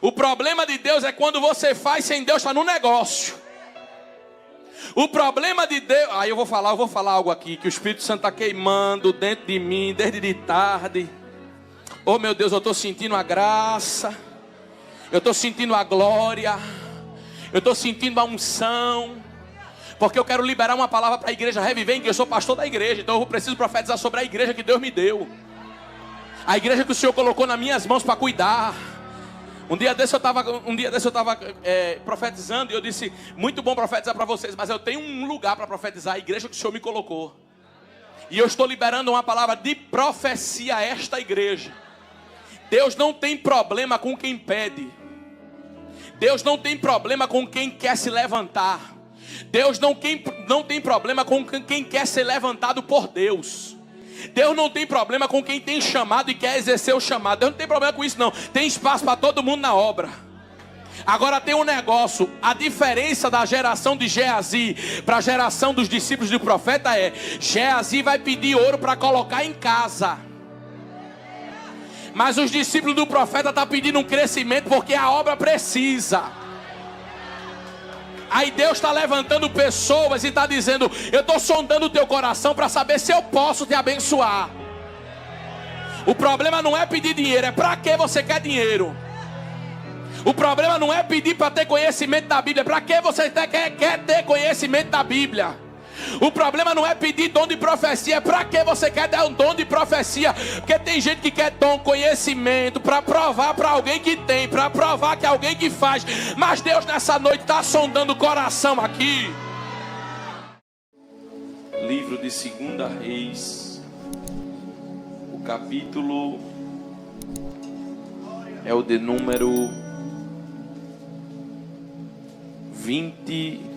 O problema de Deus é quando você faz sem Deus estar no negócio. O problema de Deus... Aí eu vou falar algo aqui, que o Espírito Santo está queimando dentro de mim, desde de tarde. Oh meu Deus, eu estou sentindo a graça. Eu estou sentindo a glória. Eu estou sentindo a unção. Porque eu quero liberar uma palavra para a igreja Revivem, que eu sou pastor da igreja. Então eu preciso profetizar sobre a igreja que Deus me deu. A igreja que o Senhor colocou nas minhas mãos para cuidar. Um dia desse eu estava profetizando e eu disse: muito bom profetizar para vocês, mas eu tenho um lugar para profetizar, a igreja que o Senhor me colocou. E eu estou liberando uma palavra de profecia a esta igreja. Deus não tem problema com quem pede. Deus não tem problema com quem quer se levantar. Deus não tem problema com quem quer ser levantado por Deus. Deus não tem problema com quem tem chamado e quer exercer o chamado. Deus não tem problema com isso não. Tem espaço para todo mundo na obra. Agora tem um negócio. A diferença da geração de Geazi para a geração dos discípulos do profeta é: Geazi vai pedir ouro para colocar em casa, mas os discípulos do profeta estão pedindo um crescimento porque a obra precisa. Aí Deus está levantando pessoas e está dizendo: eu estou sondando o teu coração para saber se eu posso te abençoar. O problema não é pedir dinheiro, é para que você quer dinheiro. O problema não é pedir para ter conhecimento da Bíblia, para que você quer ter conhecimento da Bíblia. O problema não é pedir dom de profecia, é para que você quer dar um dom de profecia. Porque tem gente que quer dom, conhecimento, para provar para alguém que tem, para provar que é alguém que faz. Mas Deus nessa noite está sondando o coração aqui. Livro de 2 Reis, o capítulo é o de número 25.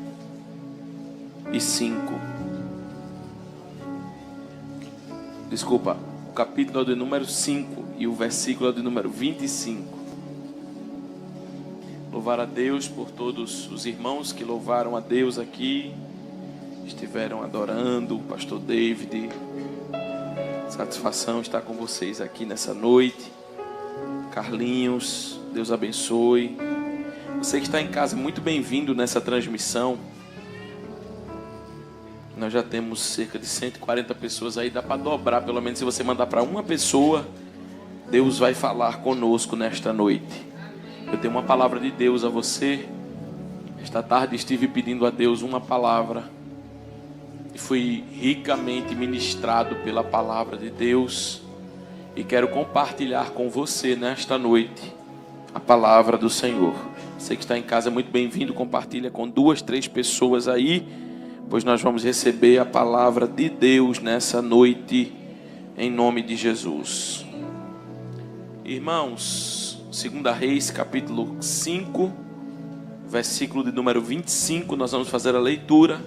Desculpa, o capítulo é o de número 5 e o versículo é o de número 25. Louvar a Deus por todos os irmãos que louvaram a Deus aqui, estiveram adorando. O pastor David, satisfação estar com vocês aqui nessa noite. Carlinhos, Deus abençoe. Você que está em casa, muito bem-vindo nessa transmissão. Nós já temos cerca de 140 pessoas aí, dá para dobrar, pelo menos se você mandar para uma pessoa, Deus vai falar conosco nesta noite. Eu tenho uma palavra de Deus a você. Esta tarde estive pedindo a Deus uma palavra e fui ricamente ministrado pela palavra de Deus, e quero compartilhar com você nesta noite a palavra do Senhor. Você que está em casa, muito bem-vindo. Compartilha com 2, 3 pessoas aí, pois nós vamos receber a palavra de Deus nessa noite, em nome de Jesus. Irmãos, 2 Reis, capítulo 5, versículo de número 25, nós vamos fazer a leitura.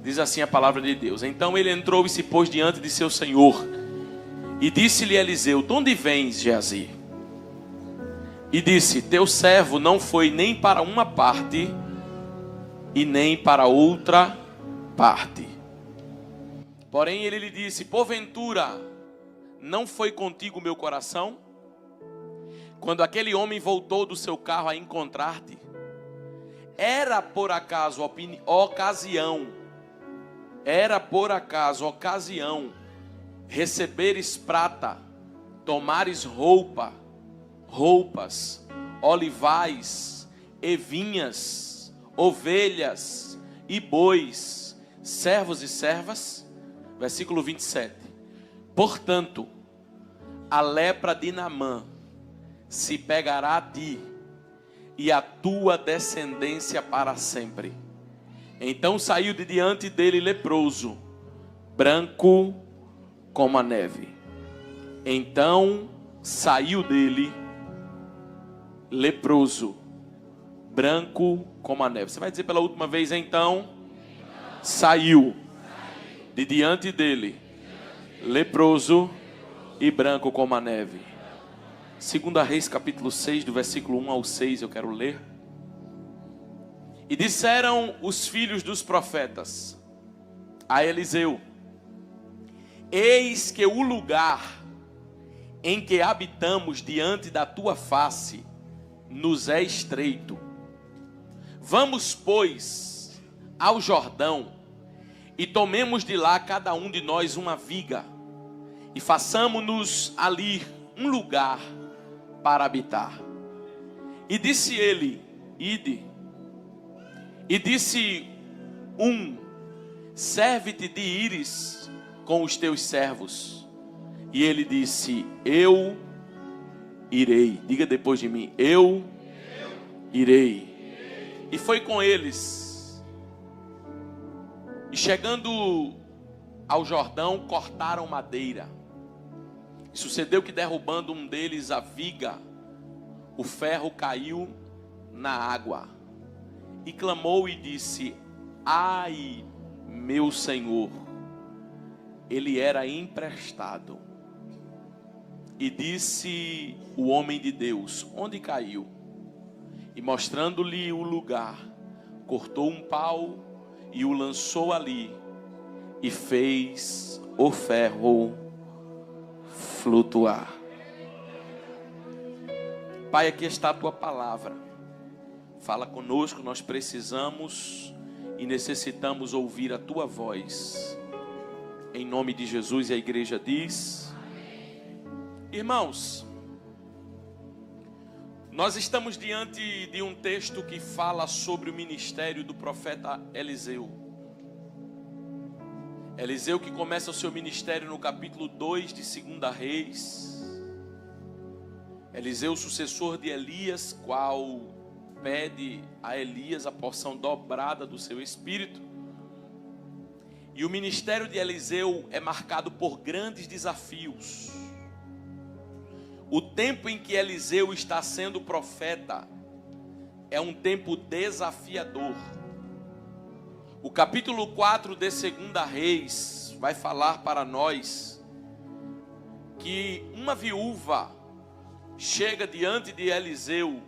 Diz assim a palavra de Deus: então ele entrou e se pôs diante de seu senhor, e disse-lhe Eliseu: de onde vens, Geazi? E disse: teu servo não foi nem para uma parte e nem para outra parte. Porém ele lhe disse: porventura não foi contigo o meu coração, quando aquele homem voltou do seu carro a encontrar-te? Era por acaso ocasião receberes prata, tomares roupas, olivais e vinhas, ovelhas e bois, servos e servas? Versículo 27. Portanto, a lepra de Naamã se pegará a ti e a tua descendência para sempre. Então saiu de diante dele leproso, branco como a neve. Então saiu dele leproso, branco como a neve. Você vai dizer pela última vez: então saiu de diante dele leproso e branco como a neve. 2 Reis capítulo 6, do versículo 1 ao 6, eu quero ler. E disseram os filhos dos profetas a Eliseu: eis que o lugar em que habitamos diante da tua face nos é estreito. Vamos, pois, ao Jordão, e tomemos de lá cada um de nós uma viga, e façamo-nos ali um lugar para habitar. E disse ele: ide. E disse serve-te de ires com os teus servos. E ele disse: eu irei. Diga depois de mim: eu irei. E foi com eles. E chegando ao Jordão, cortaram madeira. E sucedeu que, derrubando um deles a viga, o ferro caiu na água. E clamou e disse: ai, meu Senhor, ele era emprestado. E disse o homem de Deus: onde caiu? E mostrando-lhe o lugar, cortou um pau e o lançou ali, e fez o ferro flutuar. Pai, aqui está a tua palavra. Fala conosco, nós precisamos e necessitamos ouvir a tua voz. Em nome de Jesus, e a igreja diz: irmãos, nós estamos diante de um texto que fala sobre o ministério do profeta Eliseu. Eliseu, que começa o seu ministério no capítulo 2 de 2 Reis. Eliseu, sucessor de Elias, qual pede a Elias a porção dobrada do seu espírito. E o ministério de Eliseu é marcado por grandes desafios. O tempo em que Eliseu está sendo profeta é um tempo desafiador. O capítulo 4 de 2 Reis vai falar para nós que uma viúva chega diante de Eliseu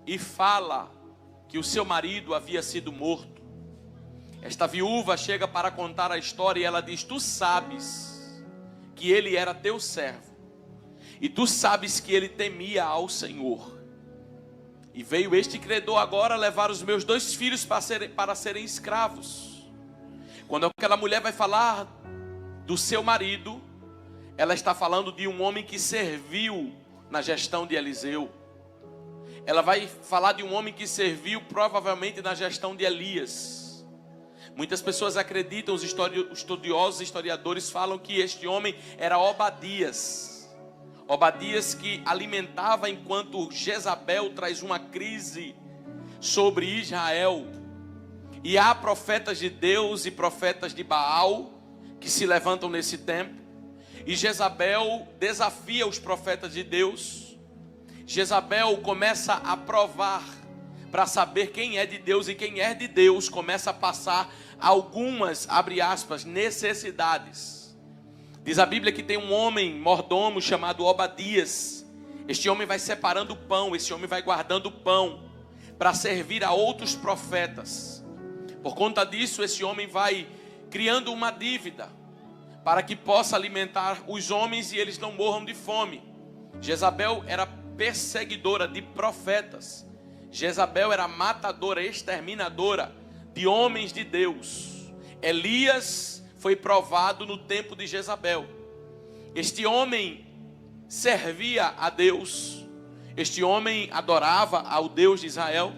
e fala que o seu marido havia sido morto. Esta viúva chega para contar a história e ela diz: tu sabes que ele era teu servo, e tu sabes que ele temia ao Senhor. E veio este credor agora levar os meus 2 filhos para serem escravos. Quando aquela mulher vai falar do seu marido, ela está falando de um homem que serviu na gestão de Eliseu. Ela vai falar de um homem que serviu provavelmente na gestão de Elias. Muitas pessoas acreditam, os estudiosos, historiadores falam que este homem era Obadias. Obadias, que alimentava enquanto Jezabel traz uma crise sobre Israel. E há profetas de Deus e profetas de Baal que se levantam nesse tempo. E Jezabel desafia os profetas de Deus. Jezabel começa a provar para saber quem é de Deus, e quem é de Deus começa a passar algumas, abre aspas, necessidades. Diz a Bíblia que tem um homem mordomo chamado Obadias. Este homem vai separando o pão, esse homem vai guardando o pão para servir a outros profetas. Por conta disso, esse homem vai criando uma dívida para que possa alimentar os homens e eles não morram de fome. Jezabel era perseguidora de profetas. Jezabel era matadora, exterminadora de homens de Deus. Elias foi provado no tempo de Jezabel. Este homem servia a Deus, este homem adorava ao Deus de Israel,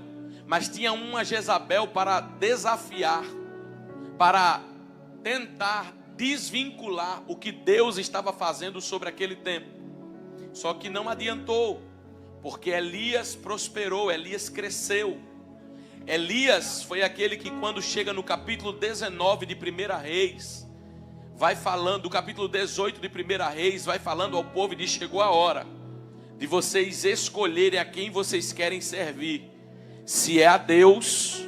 mas tinha uma Jezabel para desafiar, para tentar desvincular o que Deus estava fazendo sobre aquele tempo. Só que não adiantou, porque Elias prosperou, Elias cresceu. Elias foi aquele que, quando chega no capítulo 19 de 1 Reis, vai falando, do capítulo 18 de 1 Reis, vai falando ao povo e diz: chegou a hora de vocês escolherem a quem vocês querem servir, se é a Deus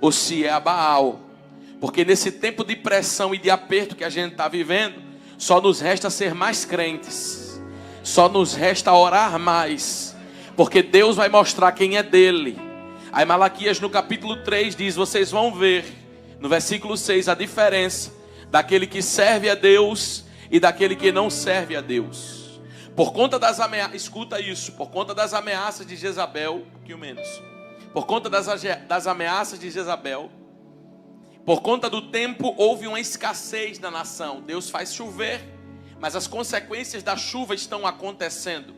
ou se é a Baal. Porque nesse tempo de pressão e de aperto que a gente está vivendo, só nos resta ser mais crentes, só nos resta orar mais, porque Deus vai mostrar quem é dele. Aí Malaquias no capítulo 3 diz: vocês vão ver, no versículo 6, a diferença daquele que serve a Deus e daquele que não serve a Deus. Por conta das ameaças, escuta isso, por conta das ameaças de Jezabel, um pouquinho menos. Por conta das ameaças de Jezabel, por conta do tempo, houve uma escassez na nação. Deus faz chover, mas as consequências da chuva estão acontecendo.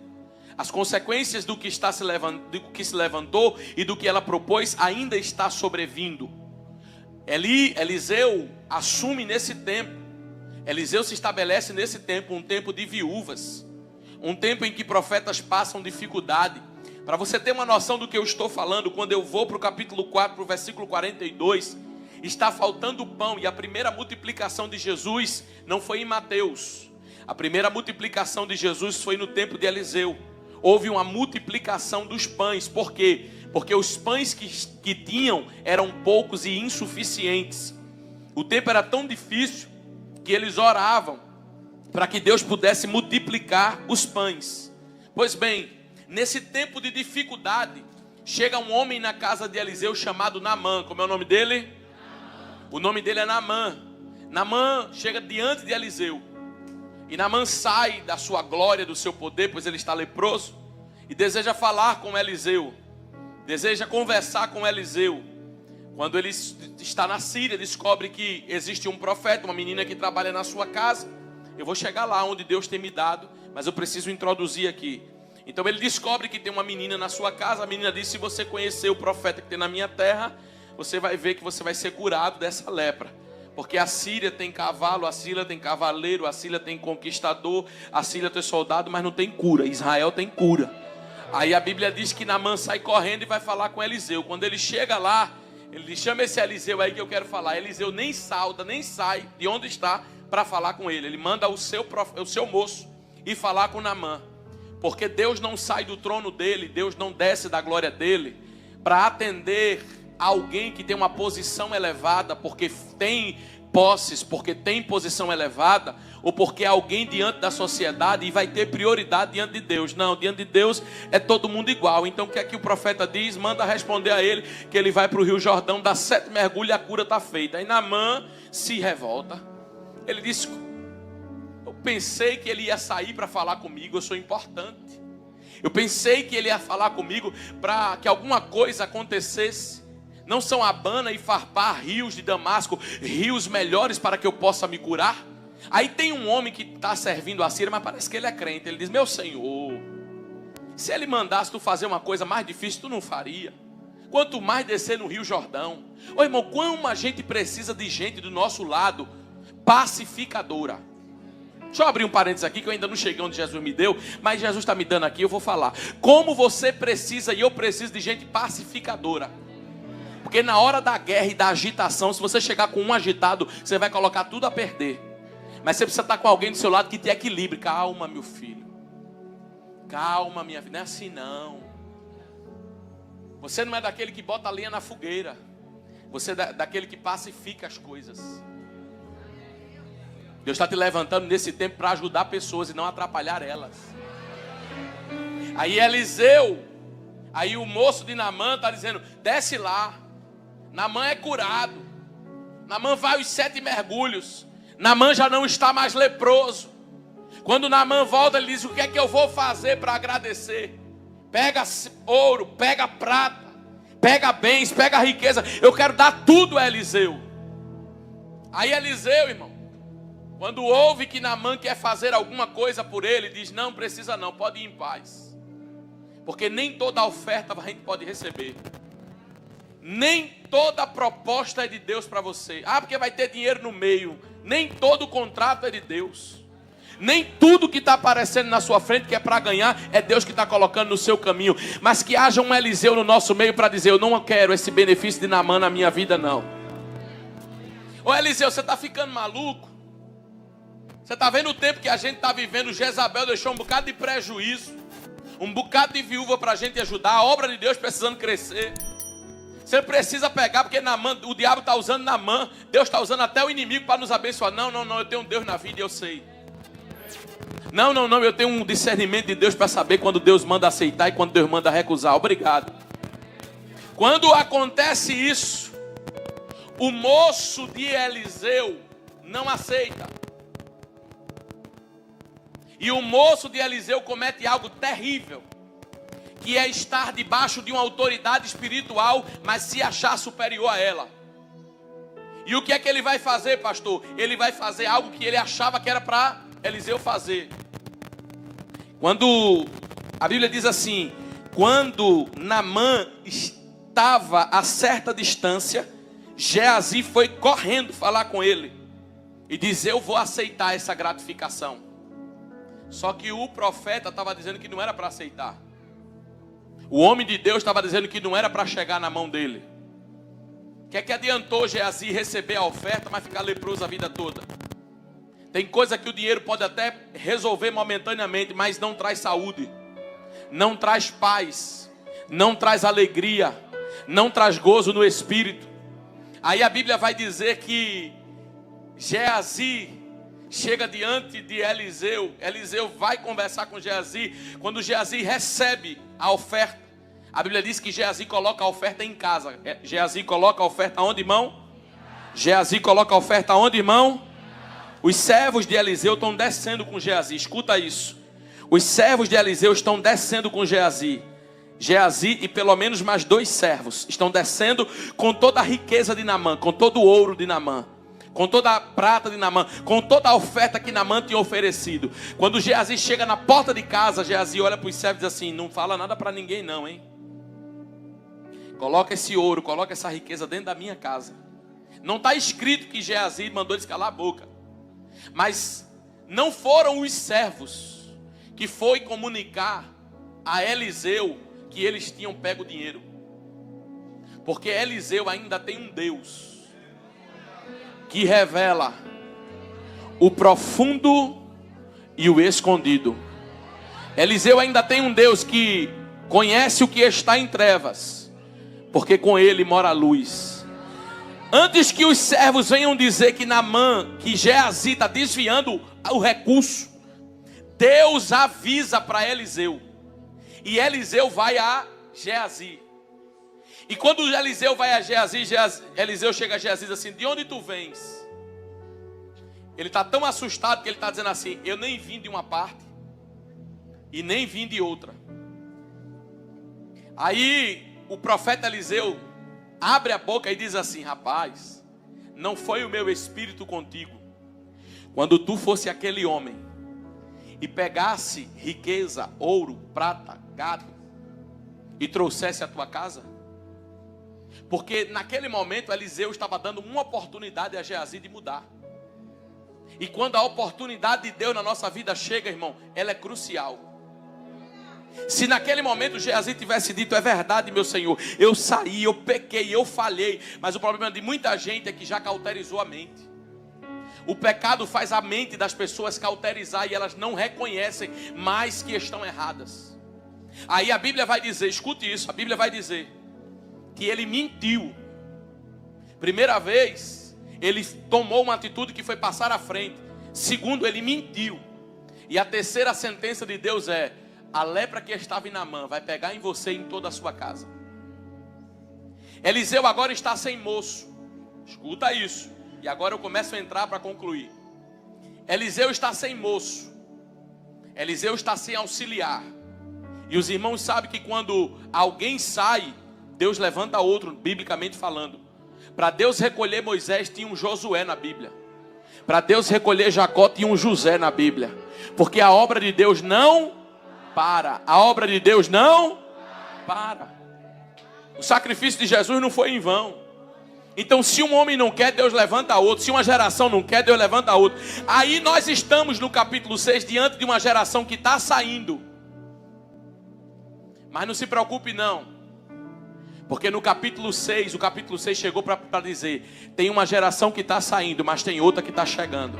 As consequências do que se levantou e do que ela propôs ainda está sobrevindo. Eliseu assume nesse tempo. Eliseu se estabelece nesse tempo, um tempo de viúvas. Um tempo em que profetas passam dificuldade. Para você ter uma noção do que eu estou falando, quando eu vou para o capítulo 4, para o versículo 42, está faltando pão. E a primeira multiplicação de Jesus não foi em Mateus. A primeira multiplicação de Jesus foi no tempo de Eliseu. Houve uma multiplicação dos pães. Por quê? Porque os pães que tinham eram poucos e insuficientes. O tempo era tão difícil que eles oravam para que Deus pudesse multiplicar os pães. Pois bem, nesse tempo de dificuldade, chega um homem na casa de Eliseu chamado Naamã. Como é o nome dele? O nome dele é Naamã. Naamã chega diante de Eliseu. E Naamã sai da sua glória, do seu poder, pois ele está leproso, e deseja falar com Eliseu. Deseja conversar com Eliseu. Quando ele está na Síria, descobre que existe um profeta, uma menina que trabalha na sua casa. Eu vou chegar lá onde Deus tem me dado, mas eu preciso introduzir aqui. Então ele descobre que tem uma menina na sua casa. A menina diz: se você conhecer o profeta que tem na minha terra, você vai ver que você vai ser curado dessa lepra. Porque a Síria tem cavalo, a Síria tem cavaleiro, a Síria tem conquistador, a Síria tem soldado, mas não tem cura. Israel tem cura. Aí a Bíblia diz que Naamã sai correndo e vai falar com Eliseu. Quando ele chega lá, ele diz: chama esse Eliseu aí que eu quero falar. Eliseu nem salta, nem sai de onde está para falar com ele. Ele manda o seu moço ir falar com Naamã. Porque Deus não sai do trono dele, Deus não desce da glória dele para atender alguém que tem uma posição elevada, porque tem posses, porque tem posição elevada, ou porque é alguém diante da sociedade e vai ter prioridade diante de Deus. Não, diante de Deus é todo mundo igual. Então o que é que o profeta diz? Manda responder a ele que ele vai para o Rio Jordão, dá 7 mergulhos e a cura está feita. Aí Naamã se revolta. Ele diz: eu pensei que ele ia sair para falar comigo, eu sou importante. Eu pensei que ele ia falar comigo para que alguma coisa acontecesse. Não são Abana e Farpar, rios de Damasco, rios melhores para que eu possa me curar? Aí tem um homem que está servindo a Síria, mas parece que ele é crente. Ele diz: meu Senhor, se ele mandasse tu fazer uma coisa mais difícil, tu não faria. Quanto mais descer no Rio Jordão. Ô irmão, como a gente precisa de gente do nosso lado pacificadora. Deixa eu abrir um parênteses aqui, que eu ainda não cheguei onde Jesus me deu, mas Jesus está me dando aqui, eu vou falar. Como você precisa e eu preciso de gente pacificadora. Porque na hora da guerra e da agitação, se você chegar com um agitado, você vai colocar tudo a perder. Mas você precisa estar com alguém do seu lado que te equilibre. Calma, meu filho. Calma, minha filha. Não é assim não. Você não é daquele que bota a lenha na fogueira. Você é daquele que pacifica as coisas. Deus está te levantando nesse tempo para ajudar pessoas e não atrapalhar elas. Aí Eliseu, aí o moço de Naamã está dizendo: desce lá. Naamã é curado. Naamã vai os 7 mergulhos. Naamã já não está mais leproso. Quando Naamã volta, ele diz: o que é que eu vou fazer para agradecer? Pega ouro, pega prata, pega bens, pega riqueza. Eu quero dar tudo a Eliseu. Aí Eliseu, irmão, quando ouve que Naamã quer fazer alguma coisa por ele, diz: não precisa não, pode ir em paz. Porque nem toda oferta a gente pode receber. Nem toda proposta é de Deus para você. Ah, porque vai ter dinheiro no meio. Nem todo contrato é de Deus. Nem tudo que está aparecendo na sua frente que é para ganhar é Deus que está colocando no seu caminho. Mas que haja um Eliseu no nosso meio para dizer: eu não quero esse benefício de Naamã na minha vida não. Ô Eliseu, você está ficando maluco? Você está vendo o tempo que a gente está vivendo? Jezabel deixou um bocado de prejuízo, um bocado de viúva para a gente ajudar. A obra de Deus precisando crescer. Você precisa pegar, porque Naamã, o diabo está usando Naamã. Deus está usando até o inimigo para nos abençoar. Não, eu tenho um Deus na vida e eu sei. Não, eu tenho um discernimento de Deus para saber quando Deus manda aceitar e quando Deus manda recusar. Obrigado. Quando acontece isso, o moço de Eliseu não aceita. E o moço de Eliseu comete algo terrível, que é estar debaixo de uma autoridade espiritual, mas se achar superior a ela. E o que é que ele vai fazer, pastor? Ele vai fazer algo que ele achava que era para Eliseu fazer. Quando a Bíblia diz assim, quando Naamã estava a certa distância, Geazi foi correndo falar com ele e diz: eu vou aceitar essa gratificação. Só que o profeta estava dizendo que não era para aceitar. O homem de Deus estava dizendo que não era para chegar na mão dele. O que é que adiantou Geazi receber a oferta, mas ficar leproso a vida toda? Tem coisa que o dinheiro pode até resolver momentaneamente, mas não traz saúde, não traz paz, não traz alegria, não traz gozo no espírito. Aí a Bíblia vai dizer que Geazi chega diante de Eliseu. Eliseu vai conversar com Geazi. Quando Geazi recebe a oferta, a Bíblia diz que Geazi coloca a oferta em casa. Geazi coloca a oferta onde, irmão? Geazi coloca a oferta onde, irmão? Os servos de Eliseu estão descendo com Geazi. Escuta isso. Os servos de Eliseu estão descendo com Geazi. Geazi e pelo menos mais 2 servos estão descendo com toda a riqueza de Naamã, com todo o ouro de Naamã, com toda a prata de Naamã, com toda a oferta que Naamã tinha oferecido. Quando Geazi chega na porta de casa, Geazi olha para os servos e diz assim: não fala nada para ninguém não, hein? Coloca esse ouro, coloca essa riqueza dentro da minha casa. Não está escrito que Geazi mandou eles calar a boca, mas não foram os servos que foi comunicar a Eliseu que eles tinham pego o dinheiro, porque Eliseu ainda tem um Deus que revela o profundo e o escondido. Eliseu ainda tem um Deus que conhece o que está em trevas, porque com ele mora a luz. Antes que os servos venham dizer que Naamã, que Geazi está desviando o recurso, Deus avisa para Eliseu. E Eliseu vai a Geazi. E quando Eliseu vai a Geazi, Eliseu chega a Geazi e diz assim: de onde tu vens? Ele está tão assustado que ele está dizendo assim: eu nem vim de uma parte e nem vim de outra. Aí o profeta Eliseu abre a boca e diz assim: rapaz, não foi o meu espírito contigo quando tu fosse aquele homem e pegasse riqueza, ouro, prata, gado e trouxesse à tua casa? Porque naquele momento Eliseu estava dando uma oportunidade a Geazi de mudar. E quando a oportunidade de Deus na nossa vida chega, irmão, ela é crucial. Se naquele momento Geazi tivesse dito: é verdade, meu Senhor, eu saí, eu pequei, eu falhei, mas o problema de muita gente é que já cauterizou a mente. O pecado faz a mente das pessoas cauterizar e elas não reconhecem mais que estão erradas. Aí a Bíblia vai dizer, escute isso, a Bíblia vai dizer que ele mentiu. Primeira vez, ele tomou uma atitude que foi passar à frente. Segundo, ele mentiu. E a terceira sentença de Deus é: a lepra que estava em Naamã vai pegar em você e em toda a sua casa. Eliseu agora está sem moço. Escuta isso. E agora eu começo a entrar para concluir. Eliseu está sem moço. Eliseu está sem auxiliar. E os irmãos sabem que quando alguém sai, Deus levanta outro, biblicamente falando. Para Deus recolher Moisés, tinha um Josué na Bíblia. Para Deus recolher Jacó, tinha um José na Bíblia. Porque a obra de Deus não para. A obra de Deus não para. O sacrifício de Jesus não foi em vão. Então, se um homem não quer, Deus levanta outro. Se uma geração não quer, Deus levanta outro. Aí nós estamos no capítulo 6, diante de uma geração que está saindo. Mas não se preocupe não. Porque no capítulo 6, o capítulo 6 chegou para dizer: tem uma geração que está saindo, mas tem outra que está chegando.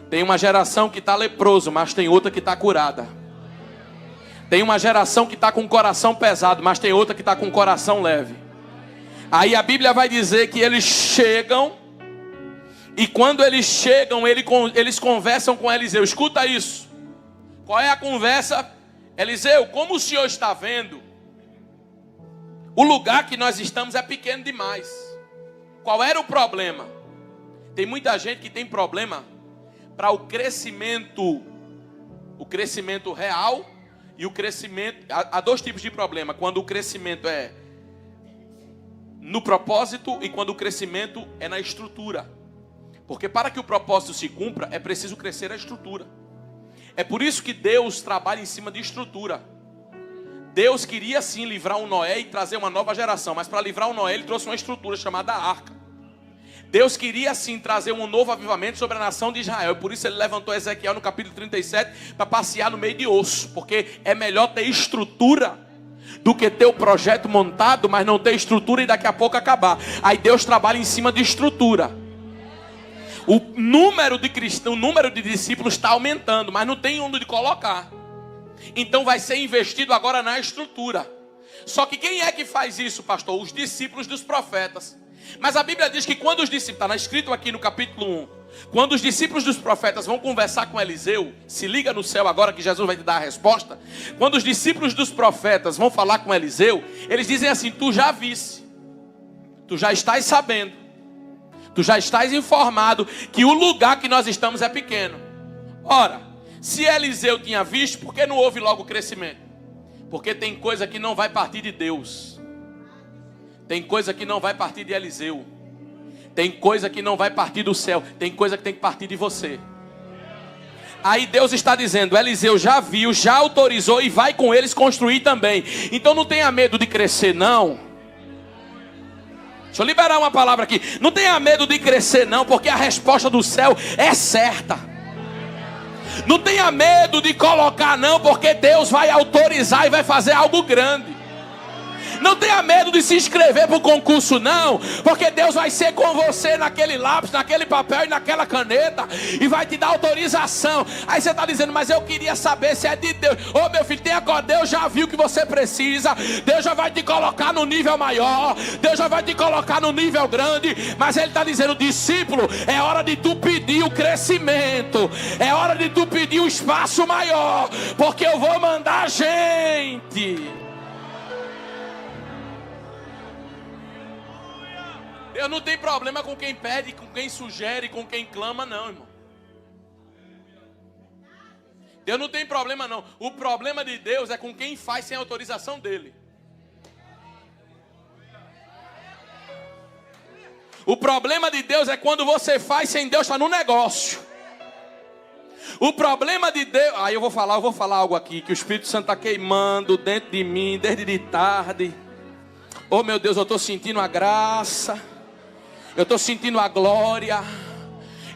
Tem uma geração que está leproso, mas tem outra que está curada. Tem uma geração que está com o coração pesado, mas tem outra que está com o coração leve. Aí a Bíblia vai dizer que eles chegam, e quando eles chegam, eles conversam com Eliseu. Escuta isso. Qual é a conversa? Eliseu, como o senhor está vendo, o lugar que nós estamos é pequeno demais. Qual era o problema? Tem muita gente que tem problema para o crescimento real e o crescimento. Há dois tipos de problema: quando o crescimento é no propósito e quando o crescimento é na estrutura. Porque para que o propósito se cumpra, é preciso crescer a estrutura. É por isso que Deus trabalha em cima de estrutura. Deus queria sim livrar um Noé e trazer uma nova geração, mas para livrar um Noé ele trouxe uma estrutura chamada arca. Deus queria sim trazer um novo avivamento sobre a nação de Israel, e por isso ele levantou Ezequiel no capítulo 37 para passear no meio de osso, porque é melhor ter estrutura do que ter o projeto montado, mas não ter estrutura e daqui a pouco acabar. Aí Deus trabalha em cima de estrutura. O número de discípulos está aumentando, mas não tem onde colocar. Então vai ser investido agora na estrutura. Só que quem é que faz isso, pastor? Os discípulos dos profetas. Mas a Bíblia diz que quando os discípulos, está escrito aqui no capítulo 1, quando os discípulos dos profetas vão conversar com Eliseu, se liga no céu agora que Jesus vai te dar a resposta. Quando os discípulos dos profetas vão falar com Eliseu, eles dizem assim: tu já visse, tu já estás sabendo, tu já estás informado que o lugar que nós estamos é pequeno. Ora, se Eliseu tinha visto, por que não houve logo crescimento? Porque tem coisa que não vai partir de Deus. Tem coisa que não vai partir de Eliseu. Tem coisa que não vai partir do céu. Tem coisa que tem que partir de você. Aí Deus está dizendo: Eliseu já viu, já autorizou e vai com eles construir também. Então não tenha medo de crescer não. Deixa eu liberar uma palavra aqui. Não tenha medo de crescer não, porque a resposta do céu é certa. Não tenha medo de colocar não, porque Deus vai autorizar e vai fazer algo grande. Não tenha medo de se inscrever para o concurso não, porque Deus vai ser com você naquele lápis, naquele papel e naquela caneta, e vai te dar autorização. Aí você está dizendo: mas eu queria saber se é de Deus. Ô meu filho, tenha agora, Deus já viu o que você precisa, Deus já vai te colocar no nível maior, Deus já vai te colocar no nível grande. Mas Ele está dizendo: discípulo, é hora de tu pedir o crescimento, é hora de tu pedir o espaço maior, porque eu vou mandar gente. Eu não tenho problema com quem pede, com quem sugere, com quem clama, não, irmão. Eu não tenho problema, não. O problema de Deus é com quem faz sem autorização dele. O problema de Deus é quando você faz sem Deus estar no negócio. O problema de Deus... Aí eu vou falar algo aqui, que o Espírito Santo está queimando dentro de mim, desde de tarde. Oh meu Deus, eu estou sentindo a graça. Eu estou sentindo a glória.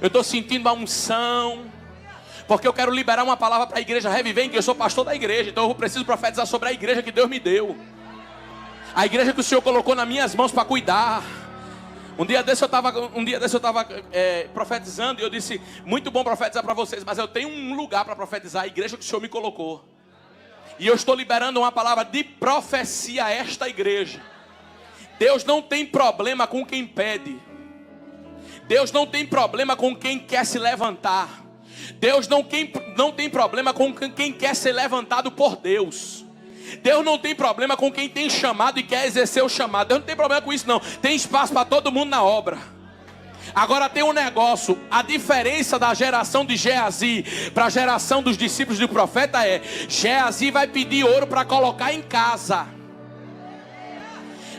Eu estou sentindo a unção. Porque eu quero liberar uma palavra para a igreja Reviver, que eu sou pastor da igreja. Então eu preciso profetizar sobre a igreja que Deus me deu. A igreja que o Senhor colocou nas minhas mãos para cuidar. Um dia desse eu estava profetizando. E eu disse: muito bom profetizar para vocês, mas eu tenho um lugar para profetizar, a igreja que o Senhor me colocou. E eu estou liberando uma palavra de profecia a esta igreja. Deus não tem problema com quem pede. Deus não tem problema com quem quer se levantar. Deus não tem problema com quem quer ser levantado por Deus. Deus não tem problema com quem tem chamado e quer exercer o chamado. Deus não tem problema com isso não. Tem espaço para todo mundo na obra. Agora tem um negócio. A diferença da geração de Geazi para a geração dos discípulos do profeta é: Geazi vai pedir ouro para colocar em casa,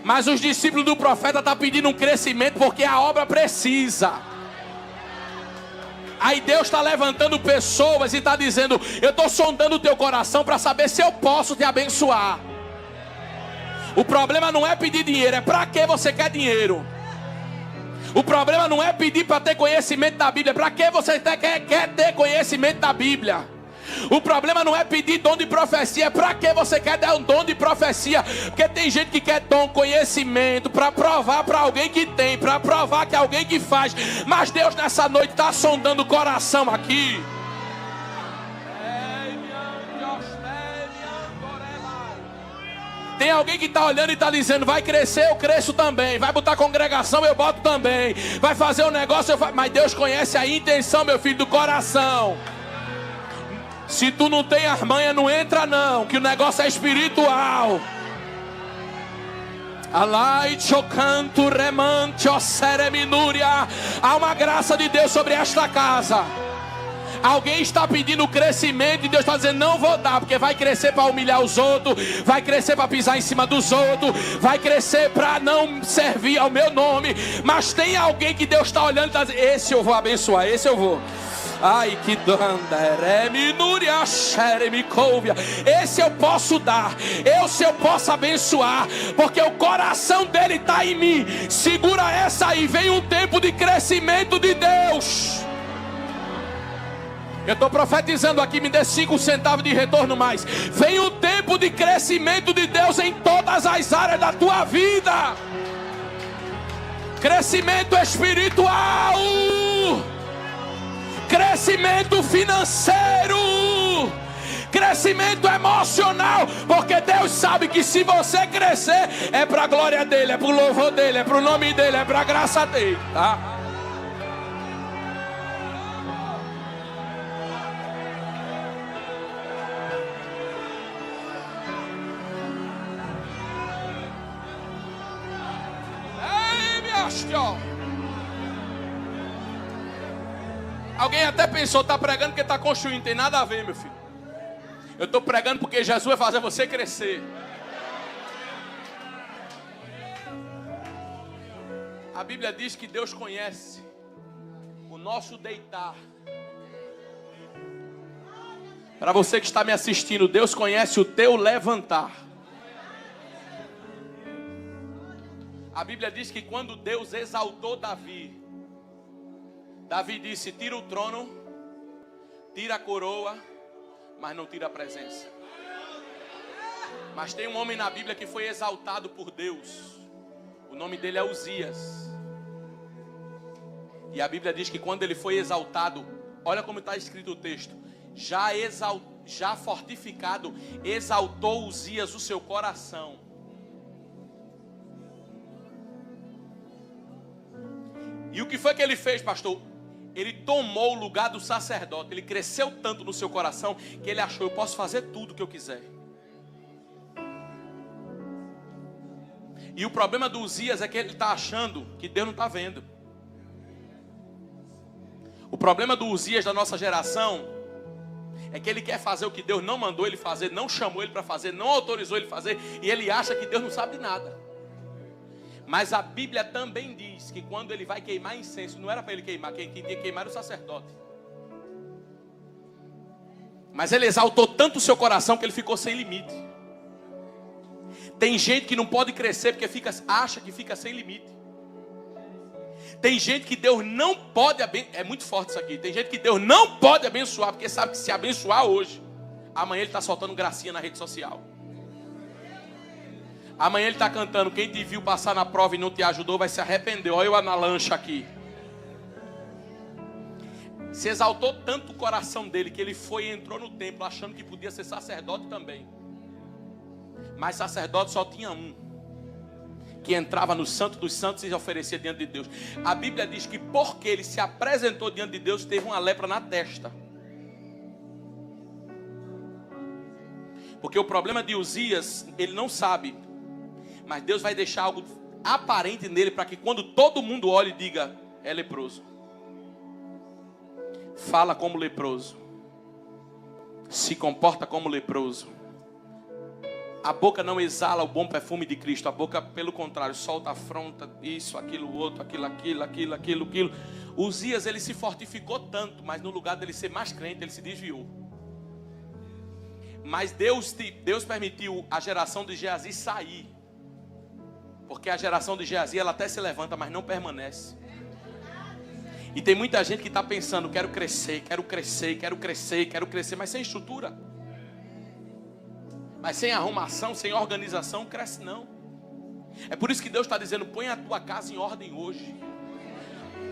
mas os discípulos do profeta estão pedindo um crescimento porque a obra precisa. Aí Deus está levantando pessoas e está dizendo: eu estou sondando o teu coração para saber se eu posso te abençoar. O problema não é pedir dinheiro, é para que você quer dinheiro. O problema não é pedir para ter conhecimento da Bíblia, é para que você quer ter conhecimento da Bíblia. O problema não é pedir dom de profecia, é para que você quer dar um dom de profecia. Porque tem gente que quer dom, conhecimento, para provar para alguém que tem, para provar que é alguém que faz. Mas Deus nessa noite está sondando o coração aqui. Tem alguém que está olhando e está dizendo: vai crescer, eu cresço também. Vai botar congregação, eu boto também. Vai fazer um negócio, eu faço. Mas Deus conhece a intenção, meu filho, do coração. Se tu não tem as manhas, não entra não, que o negócio é espiritual. Há uma graça de Deus sobre esta casa. Alguém está pedindo crescimento e Deus está dizendo: não vou dar, porque vai crescer para humilhar os outros, vai crescer para pisar em cima dos outros, vai crescer para não servir ao meu nome. Mas tem alguém que Deus está olhando e está dizendo: esse eu vou abençoar, esse eu vou. Ai, que esse eu posso dar, esse eu posso abençoar, porque o coração dele está em mim. Segura essa aí, vem um tempo de crescimento de Deus. Eu estou profetizando aqui, me dê 5 centavos de retorno mais. Vem um tempo de crescimento de Deus em todas as áreas da tua vida. Crescimento espiritual, crescimento financeiro, crescimento emocional, porque Deus sabe que se você crescer, é para a glória dele, é para o louvor dele, é para o nome dele, é para a graça dele, tá? Ei, minha senhora. Alguém até pensou: está pregando porque está construindo. Não tem nada a ver, meu filho. Eu estou pregando porque Jesus vai fazer você crescer. A Bíblia diz que Deus conhece o nosso deitar. Para você que está me assistindo, Deus conhece o teu levantar. A Bíblia diz que quando Deus exaltou Davi, Davi disse: tira o trono, tira a coroa, mas não tira a presença. Mas tem um homem na Bíblia que foi exaltado por Deus. O nome dele é Uzias. E a Bíblia diz que quando ele foi exaltado, olha como está escrito o texto: já fortificado, exaltou Uzias o seu coração. E o que foi que ele fez, pastor? Ele tomou o lugar do sacerdote. Ele cresceu tanto no seu coração que ele achou: eu posso fazer tudo o que eu quiser. E o problema do Uzias é que ele está achando que Deus não está vendo. O problema do Uzias da nossa geração é que ele quer fazer o que Deus não mandou ele fazer, não chamou ele para fazer, não autorizou ele fazer, e ele acha que Deus não sabe de nada. Mas a Bíblia também diz que quando ele vai queimar incenso, não era para ele queimar, quem tinha que queimar era o sacerdote. Mas ele exaltou tanto o seu coração que ele ficou sem limite. Tem gente que não pode crescer porque acha que fica sem limite. Tem gente que Deus não pode abençoar. É muito forte isso aqui. Tem gente que Deus não pode abençoar, porque sabe que se abençoar hoje, amanhã ele está soltando gracinha na rede social. Amanhã ele está cantando: quem te viu passar na prova e não te ajudou vai se arrepender. Olha eu na lancha aqui. Se exaltou tanto o coração dele que ele foi e entrou no templo achando que podia ser sacerdote também. Mas sacerdote só tinha um, que entrava no Santo dos Santos e se oferecia diante de Deus. A Bíblia diz que porque ele se apresentou diante de Deus, teve uma lepra na testa. Porque o problema de Uzias, ele não sabe, mas Deus vai deixar algo aparente nele para que quando todo mundo olhe e diga: é leproso. Fala como leproso, se comporta como leproso. A boca não exala o bom perfume de Cristo. A boca, pelo contrário, solta a afronta, isso, aquilo, outro, aquilo. Uzias, ele se fortificou tanto, mas no lugar dele ser mais crente, ele se desviou. Mas Deus permitiu a geração de Geazi sair. Porque a geração de Geazi, ela até se levanta, mas não permanece. E tem muita gente que está pensando: quero crescer, mas sem estrutura. Mas sem arrumação, sem organização, cresce não. É por isso que Deus está dizendo: põe a tua casa em ordem hoje.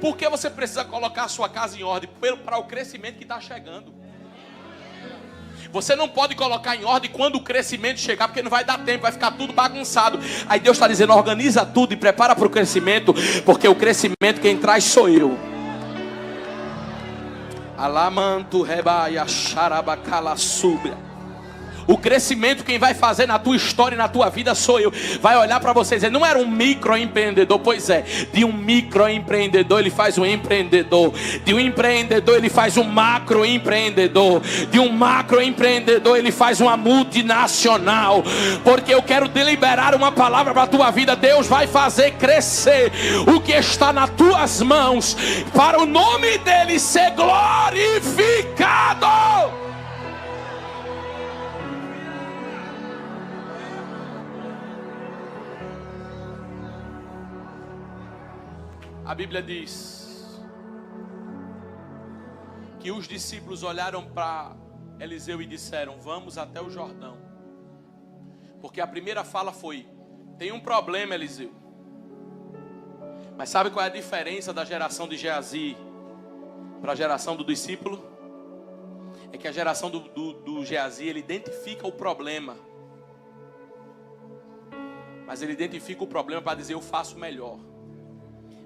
Por que você precisa colocar a sua casa em ordem? Para o crescimento que está chegando. Você não pode colocar em ordem quando o crescimento chegar, porque não vai dar tempo, vai ficar tudo bagunçado. Aí Deus está dizendo: organiza tudo e prepara para o crescimento, porque o crescimento quem traz sou eu. Alamanto rebaia xarabacala subia. O crescimento quem vai fazer na tua história e na tua vida sou eu. Vai olhar para você e dizer, não era um microempreendedor. Pois é, de um microempreendedor ele faz um empreendedor. De um empreendedor ele faz um macroempreendedor. De um macroempreendedor ele faz uma multinacional. Porque eu quero deliberar uma palavra para a tua vida. Deus vai fazer crescer o que está nas tuas mãos, para o nome dele ser glorificado. A Bíblia diz que os discípulos olharam para Eliseu e disseram, vamos até o Jordão. Porque a primeira fala foi, tem um problema, Eliseu. Mas sabe qual é a diferença da geração de Geazi para a geração do discípulo? É que a geração do Geazi, ele identifica o problema. Mas ele identifica o problema para dizer, eu faço melhor.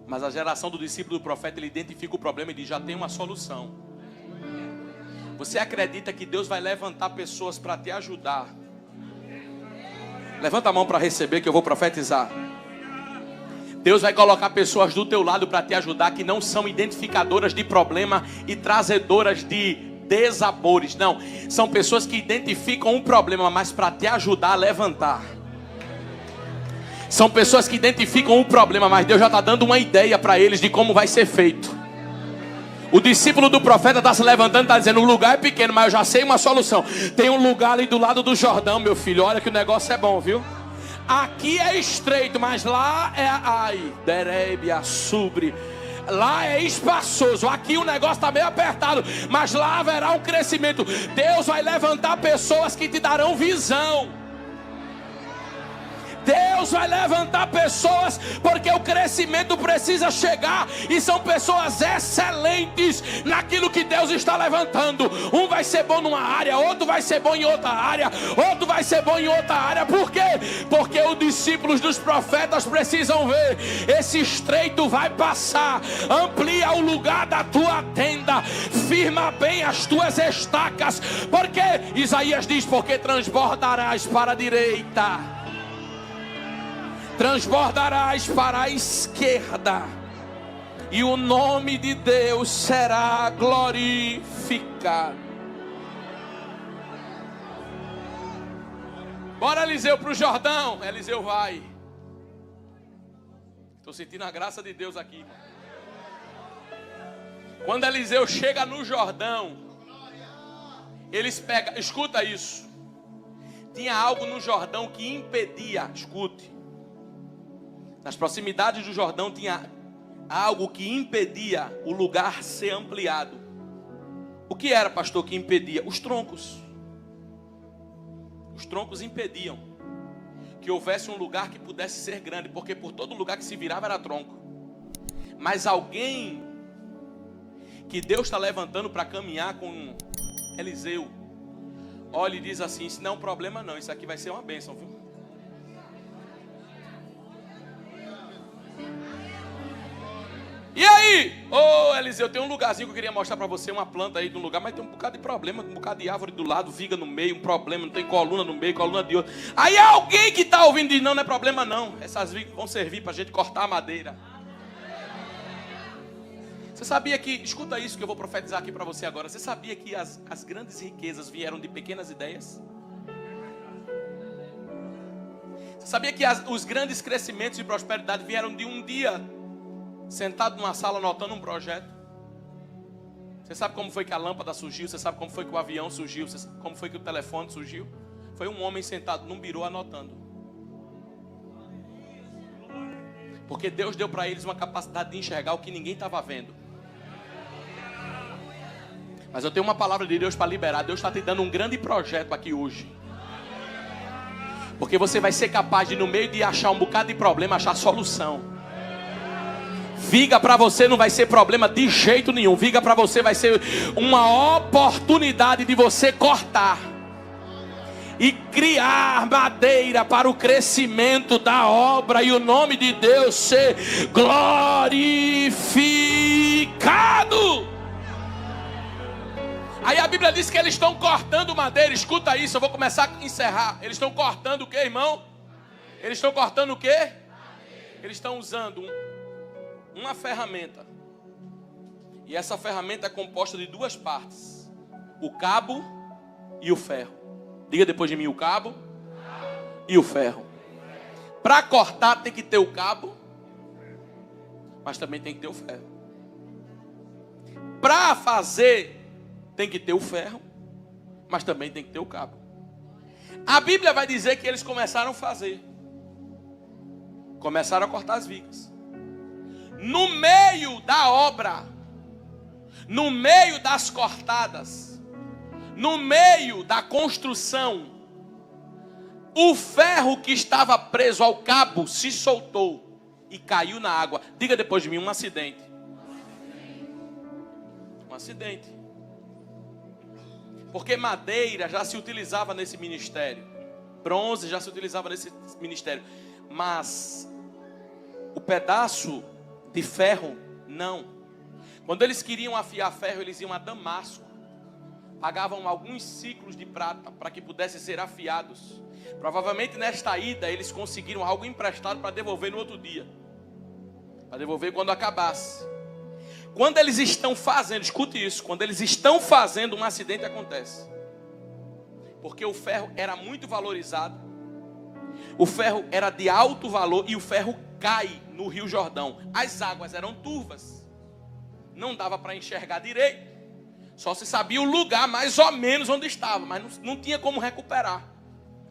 Mas a geração do discípulo do profeta, ele identifica o problema e diz, já tem uma solução. Você acredita que Deus vai levantar pessoas para te ajudar? Levanta a mão para receber que eu vou profetizar. Deus vai colocar pessoas do teu lado para te ajudar, que não são identificadoras de problema e trazedoras de desabores. Não, são pessoas que identificam um problema, mas para te ajudar a levantar. São pessoas que identificam o problema, mas Deus já está dando uma ideia para eles de como vai ser feito. O discípulo do profeta está se levantando e está dizendo, o lugar é pequeno, mas eu já sei uma solução. Tem um lugar ali do lado do Jordão, meu filho, olha que o negócio é bom, viu? Aqui é estreito, mas lá é Derebia, Subre. Lá é espaçoso, aqui o negócio está meio apertado, mas lá haverá um crescimento. Deus vai levantar pessoas que te darão visão. Deus vai levantar pessoas, porque o crescimento precisa chegar, e são pessoas excelentes naquilo que Deus está levantando. Um vai ser bom numa área, outro vai ser bom em outra área, outro vai ser bom em outra área. Por quê? Porque os discípulos dos profetas precisam ver, esse estreito vai passar, amplia o lugar da tua tenda, firma bem as tuas estacas, porque Isaías diz, porque transbordarás para a direita, transbordarás para a esquerda, e o nome de Deus será glorificado. Bora, Eliseu, para o Jordão. Eliseu vai. Estou sentindo a graça de Deus aqui, irmão. Quando Eliseu chega no Jordão, eles pegam, escuta isso, tinha algo no Jordão que impedia, escute, nas proximidades do Jordão tinha algo que impedia o lugar ser ampliado. O que era, pastor, que impedia? Os troncos. Os troncos impediam que houvesse um lugar que pudesse ser grande, porque por todo lugar que se virava era tronco. Mas alguém que Deus está levantando para caminhar com Eliseu, olha e diz assim, isso não é um problema não, isso aqui vai ser uma bênção, viu? E aí? Ô Eliseu, tem um lugarzinho que eu queria mostrar para você, uma planta aí de um lugar, mas tem um bocado de problema, um bocado de árvore do lado, viga no meio, um problema, não tem coluna no meio, coluna de outro. Aí alguém que está ouvindo diz, não é problema não, essas vigas vão servir para a gente cortar a madeira. Você sabia que, escuta isso que eu vou profetizar aqui para você agora, você sabia que as grandes riquezas vieram de pequenas ideias? Você sabia que os grandes crescimentos e prosperidade vieram de um dia sentado numa sala anotando um projeto? Você sabe como foi que a lâmpada surgiu? Você sabe como foi que o avião surgiu? Você sabe como foi que o telefone surgiu? Foi um homem sentado num birô anotando. Porque Deus deu para eles uma capacidade de enxergar o que ninguém estava vendo. Mas eu tenho uma palavra de Deus para liberar. Deus está te dando um grande projeto aqui hoje. Porque você vai ser capaz de, no meio de achar um bocado de problema, achar solução. Viga para você não vai ser problema de jeito nenhum. Viga para você vai ser uma oportunidade de você cortar e criar madeira para o crescimento da obra e o nome de Deus ser glorificado. Aí a Bíblia diz que eles estão cortando madeira. Escuta isso, eu vou começar a encerrar. Eles estão cortando o que, irmão? Eles estão cortando o que? Eles estão usando uma ferramenta. E essa ferramenta é composta de duas partes: o cabo e o ferro. Diga depois de mim: o cabo e o ferro. Para cortar tem que ter o cabo, mas também tem que ter o ferro. Para fazer tem que ter o ferro, mas também tem que ter o cabo. A Bíblia vai dizer que eles começaram a fazer. Começaram a cortar as vigas. No meio da obra, no meio das cortadas, no meio da construção, o ferro que estava preso ao cabo se soltou e caiu na água. Diga depois de mim: um acidente. Um acidente. Porque madeira já se utilizava nesse ministério. Bronze já se utilizava nesse ministério. Mas o pedaço de ferro, não. Quando eles queriam afiar ferro, eles iam a Damasco. Pagavam alguns ciclos de prata para que pudessem ser afiados. Provavelmente nesta ida eles conseguiram algo emprestado para devolver no outro dia. Para devolver quando acabasse. Quando eles estão fazendo, escute isso, quando eles estão fazendo, um acidente acontece. Porque o ferro era muito valorizado. O ferro era de alto valor e o ferro cai no Rio Jordão. As águas eram turvas. Não dava para enxergar direito. Só se sabia o lugar mais ou menos onde estava, mas não tinha como recuperar.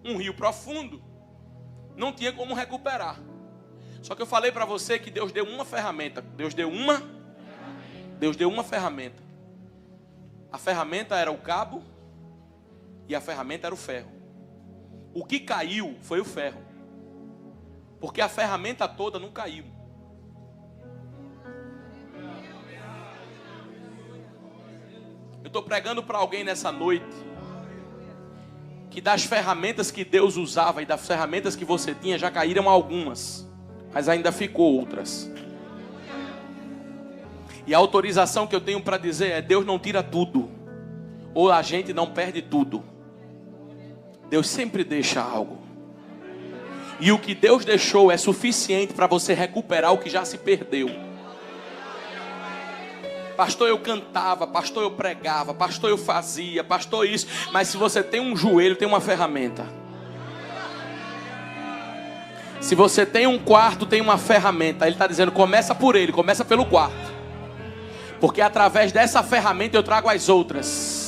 Um rio profundo, não tinha como recuperar. Só que eu falei para você que Deus deu uma ferramenta. Deus deu uma ferramenta. A ferramenta era o cabo e a ferramenta era o ferro. O que caiu foi o ferro, porque a ferramenta toda não caiu. Eu estou pregando para alguém nessa noite que das ferramentas que Deus usava e das ferramentas que você tinha, já caíram algumas, mas ainda ficou outras. E a autorização que eu tenho para dizer é: Deus não tira tudo, ou a gente não perde tudo. Deus sempre deixa algo. E o que Deus deixou é suficiente para você recuperar o que já se perdeu. Pastor, eu cantava, pastor, eu pregava, pastor, eu fazia, pastor, isso. Mas se você tem um joelho, tem uma ferramenta. Se você tem um quarto, tem uma ferramenta. Ele está dizendo: começa por ele, começa pelo quarto. Porque através dessa ferramenta eu trago as outras.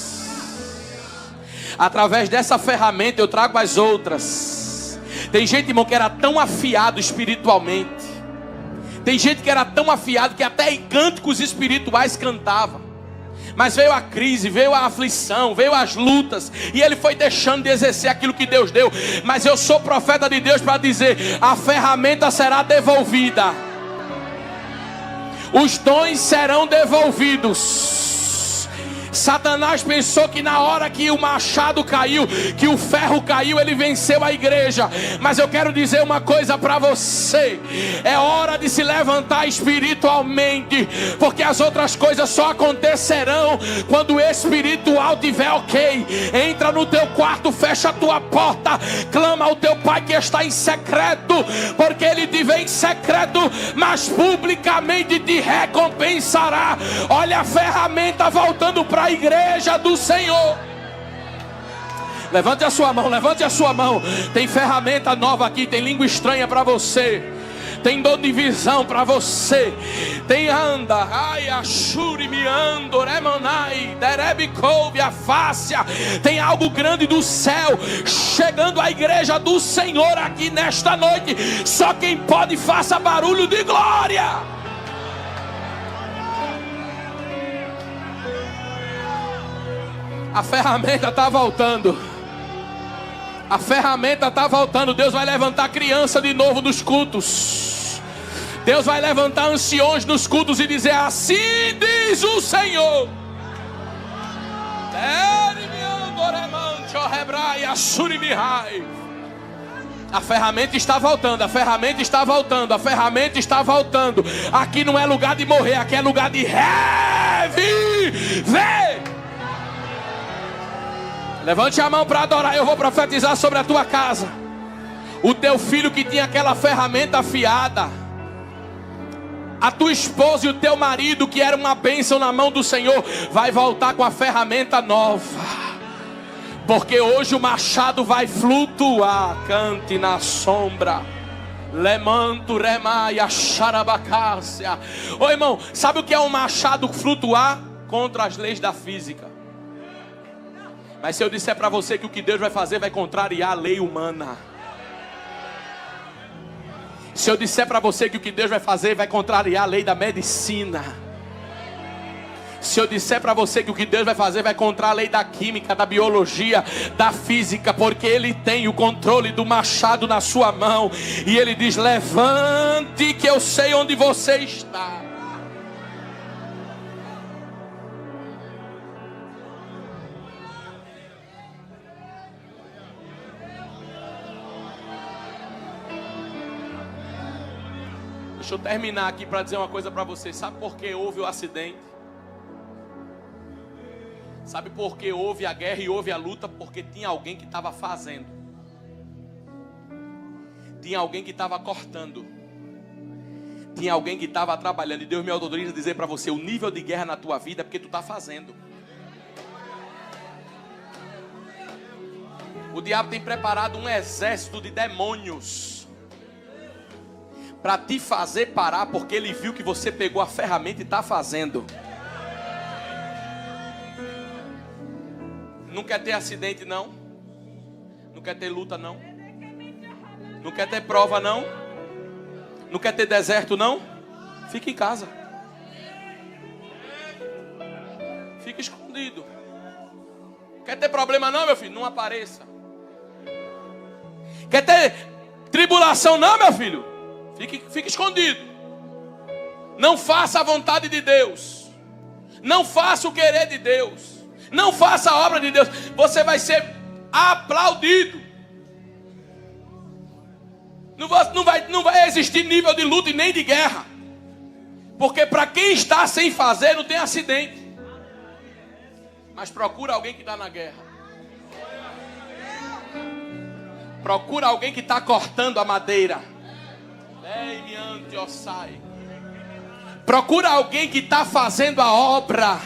Através dessa ferramenta eu trago as outras. Tem gente, irmão, que era tão afiado espiritualmente. Tem gente que era tão afiado que até em cânticos espirituais cantava. Mas veio a crise, veio a aflição, veio as lutas, e ele foi deixando de exercer aquilo que Deus deu. Mas eu sou profeta de Deus para dizer: a ferramenta será devolvida. Os dons serão devolvidos. Satanás pensou que na hora que o machado caiu, que o ferro caiu, ele venceu a igreja. Mas eu quero dizer uma coisa para você: é hora de se levantar espiritualmente, porque as outras coisas só acontecerão quando o espiritual tiver ok. Entra no teu quarto, fecha a tua porta, clama ao teu pai que está em secreto, porque ele te vê em secreto, mas publicamente te recompensará. Olha a ferramenta voltando para a igreja do Senhor. Levante a sua mão, levante a sua mão. Tem ferramenta nova aqui, tem língua estranha para você, tem dom de visão para você, tem anda, ai, achuri, miando, remanai, derebe, couve, a fácia. Tem algo grande do céu chegando à igreja do Senhor aqui nesta noite. Só quem pode, faça barulho de glória. A ferramenta está voltando. A ferramenta está voltando. Deus vai levantar criança de novo nos cultos. Deus vai levantar anciões nos cultos e dizer: assim diz o Senhor. A ferramenta está voltando, a ferramenta está voltando, a ferramenta está voltando. Aqui não é lugar de morrer, aqui é lugar de reviver. Levante a mão para adorar. Eu vou profetizar sobre a tua casa. O teu filho que tinha aquela ferramenta afiada, a tua esposa e o teu marido que era uma bênção na mão do Senhor, vai voltar com a ferramenta nova. Porque hoje o machado vai flutuar. Cante na sombra. Lemanto remaia xarabacácia. Ô irmão, sabe o que é um machado flutuar? Contra as leis da física. Mas se eu disser para você que o que Deus vai fazer vai contrariar a lei humana. Se eu disser para você que o que Deus vai fazer vai contrariar a lei da medicina. Se eu disser para você que o que Deus vai fazer vai contra a lei da química, da biologia, da física, porque Ele tem o controle do machado na sua mão. E Ele diz: levante que eu sei onde você está. Deixa eu terminar aqui para dizer uma coisa para você. Sabe por que houve o acidente? Sabe por que houve a guerra e houve a luta? Porque tinha alguém que estava fazendo. Tinha alguém que estava cortando. Tinha alguém que estava trabalhando. E Deus me autoriza a dizer para você: o nível de guerra na tua vida é porque tu está fazendo. O diabo tem preparado um exército de demônios para te fazer parar, porque ele viu que você pegou a ferramenta e está fazendo. Não quer ter acidente, não? Não quer ter luta, não? Não quer ter prova, não? Não quer ter deserto, não? Fica em casa. Fica escondido. Quer ter problema, não, meu filho? Não apareça. Quer ter tribulação, não, meu filho? Fique escondido. Não faça a vontade de Deus. Não faça o querer de Deus. Não faça a obra de Deus. Você vai ser aplaudido. Não vai existir nível de luta e nem de guerra. Porque para quem está sem fazer não tem acidente. Mas procura alguém que está na guerra. Procura alguém que está cortando a madeira. Procura alguém que está fazendo a obra.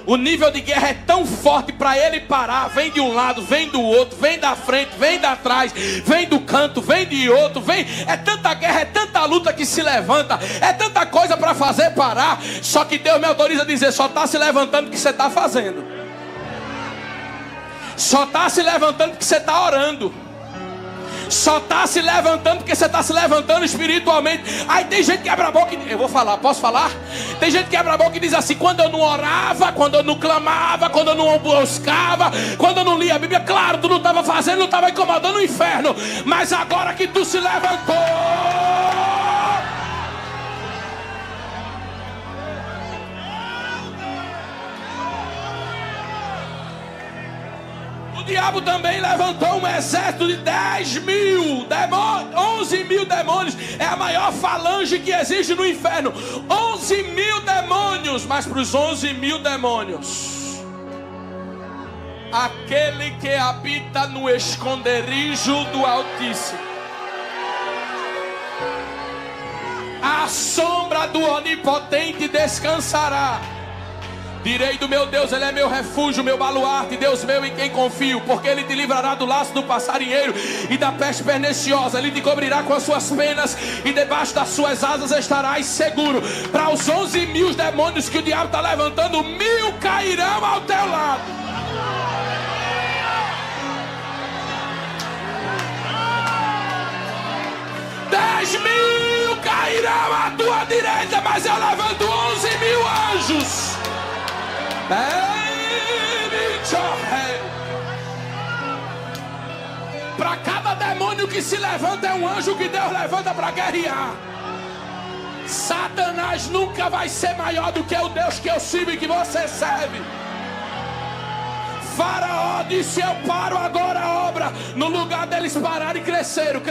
O nível de guerra é tão forte para ele parar. Vem de um lado, vem do outro, vem da frente, vem da trás, vem do canto, vem de outro, vem. É tanta guerra, é tanta luta que se levanta, é tanta coisa para fazer parar. Só que Deus me autoriza a dizer: só está se levantando porque você está fazendo. Só está se levantando porque você está orando. Só está se levantando porque você está se levantando espiritualmente. Aí tem gente que abre a boca e... Eu vou falar, posso falar? Tem gente que abre a boca e diz assim: quando eu não orava, quando eu não clamava, quando eu não buscava, quando eu não lia a Bíblia, claro, tu não estava fazendo, não estava incomodando o inferno. Mas agora que tu se levantou, o diabo também levantou um exército de 10 mil demônios, 11 mil demônios. É a maior falange que existe no inferno. 11 mil demônios. Mas para os 11 mil demônios, aquele que habita no esconderijo do Altíssimo, a sombra do Onipotente descansará. Direi do meu Deus: Ele é meu refúgio, meu baluarte, Deus meu em quem confio. Porque Ele te livrará do laço do passarinheiro e da peste perniciosa. Ele te cobrirá com as suas penas e debaixo das suas asas estarás seguro. Para os 11 mil demônios que o diabo está levantando, 1000 cairão ao teu lado. Dez 10.000 cairão à tua direita, mas eu levanto 11 mil anjos. Para cada demônio que se levanta é um anjo que Deus levanta para guerrear. Satanás nunca vai ser maior do que o Deus que eu sirvo e que você serve. Faraó disse: eu paro agora a obra. No lugar deles pararem, cresceram.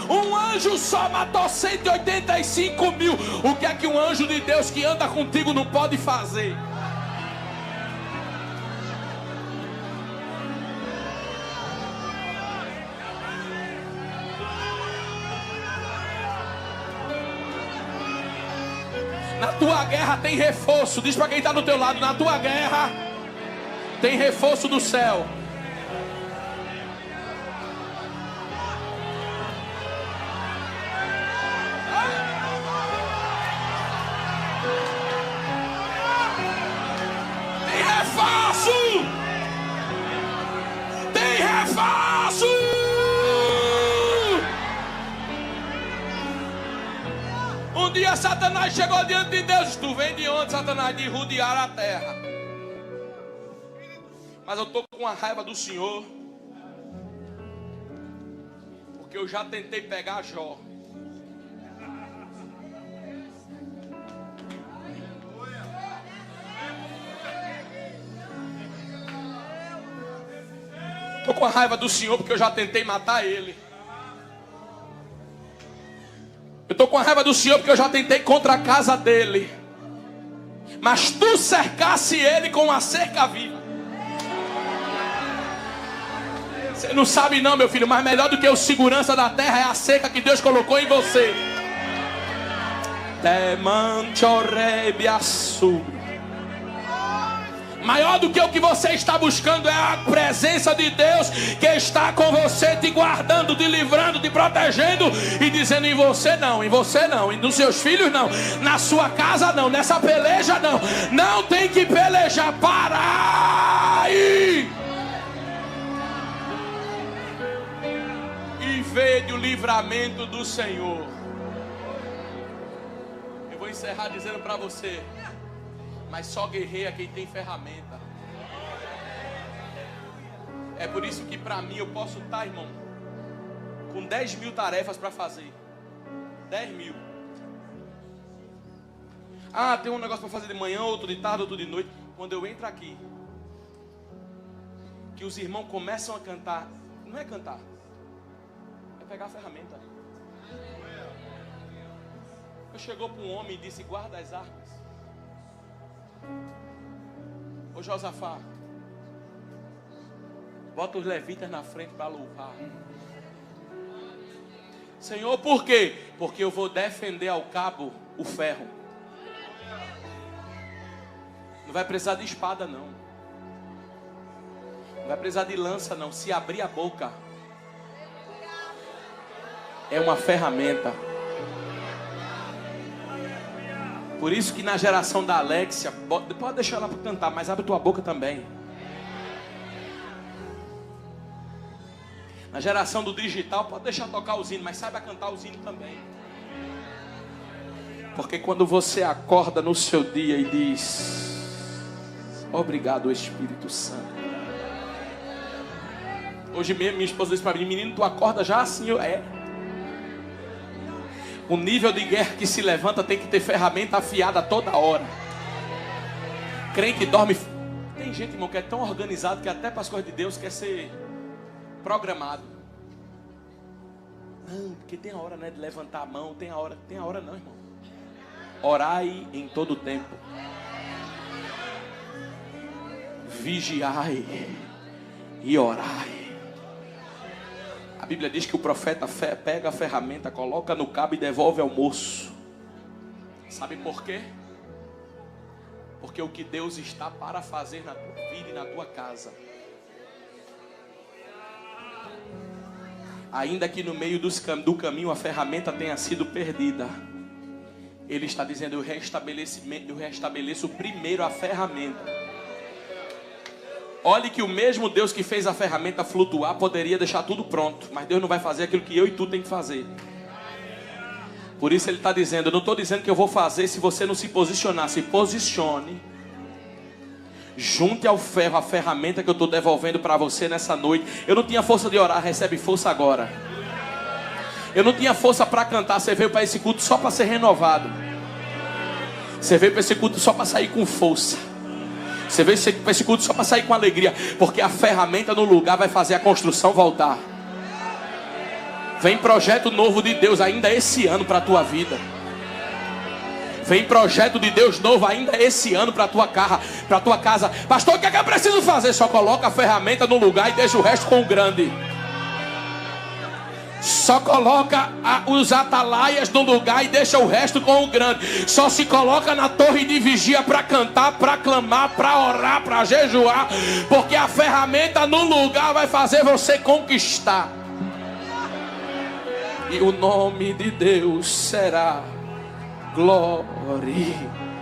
Um anjo só matou 185 mil. O que é que um anjo de Deus que anda contigo não pode fazer? Na tua guerra tem reforço. Diz para quem está do teu lado: na tua guerra tem reforço do céu. Tem reforço. Tem reforço. Um dia Satanás chegou diante de Deus. Tu vem de onde, Satanás? De rodear a terra. Mas eu estou com a raiva do Senhor, porque eu já tentei pegar Jó. Estou com a raiva do Senhor porque eu já tentei matar ele. Eu estou com a raiva do Senhor porque eu já tentei contra a casa dele. Mas tu cercasse ele com uma cerca viva. Você não sabe não, meu filho, mas melhor do que o segurança da terra é a cerca que Deus colocou em você. Maior do que o que você está buscando é a presença de Deus que está com você, te guardando, te livrando, te protegendo e dizendo: em você não, e nos seus filhos não, na sua casa não, nessa peleja não. Não tem que pelejar, para aí. E vede o livramento do Senhor. Eu vou encerrar dizendo para você: mas só guerreia quem tem ferramenta. É por isso que para mim eu posso estar, irmão, com 10 mil tarefas para fazer. 10 mil. Ah, tem um negócio para fazer de manhã, outro de tarde, outro de noite. Quando eu entro aqui, que os irmãos começam a cantar, não é cantar, é pegar a ferramenta. Eu chegou para um homem e disse: guarda as armas. Ô Josafá, bota os levitas na frente para louvar. Senhor, por quê? Porque eu vou defender ao cabo o ferro. Não vai precisar de espada não. Não vai precisar de lança não. Se abrir a boca, é uma ferramenta. Por isso que na geração da Alexia, pode deixar ela para cantar, mas abre tua boca também. Na geração do digital, pode deixar tocar o hino, mas saiba cantar o hino também. Porque quando você acorda no seu dia e diz: obrigado, Espírito Santo. Hoje mesmo minha esposa disse para mim: menino, tu acorda já assim? O nível de guerra que se levanta tem que ter ferramenta afiada toda hora. Crente dorme. Tem gente, irmão, que é tão organizado que até para as coisas de Deus quer ser programado. Não, porque tem a hora, né, de levantar a mão. Tem a hora não, irmão. Orai em todo tempo. Vigiai e orai. A Bíblia diz que o profeta pega a ferramenta, coloca no cabo e devolve ao moço. Sabe por quê? Porque o que Deus está para fazer na tua vida e na tua casa, ainda que no meio do caminho a ferramenta tenha sido perdida, Ele está dizendo: eu restabeleço primeiro a ferramenta. Olhe que o mesmo Deus que fez a ferramenta flutuar poderia deixar tudo pronto, mas Deus não vai fazer aquilo que eu e tu tem que fazer. Por isso Ele está dizendo: eu não estou dizendo que eu vou fazer se você não se posicionar. Se posicione, junte ao ferro a ferramenta que eu estou devolvendo para você nessa noite. Eu não tinha força de orar, recebe força agora. Eu não tinha força para cantar, você veio para esse culto só para ser renovado. Você veio para esse culto só para sair com força. Você veio para esse culto só para sair com alegria, porque a ferramenta no lugar vai fazer a construção voltar. Vem projeto novo de Deus ainda esse ano para a tua vida. Vem projeto de Deus novo ainda esse ano para a tua casa. Pastor, o que é que eu preciso fazer? Só coloca a ferramenta no lugar e deixa o resto com o grande. Só coloca os atalaias no lugar e deixa o resto com o grande. Só se coloca na torre de vigia para cantar, para clamar, para orar, para jejuar. Porque a ferramenta no lugar vai fazer você conquistar. E o nome de Deus será glorificado.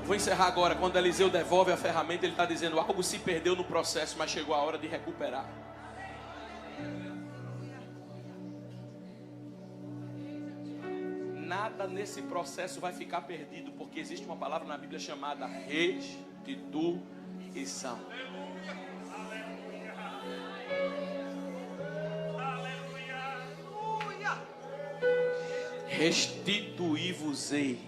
Vou encerrar agora. Quando Eliseu devolve a ferramenta, ele está dizendo: algo se perdeu no processo, mas chegou a hora de recuperar. Nada nesse processo vai ficar perdido, porque existe uma palavra na Bíblia chamada restituição. Restituí-vos-ei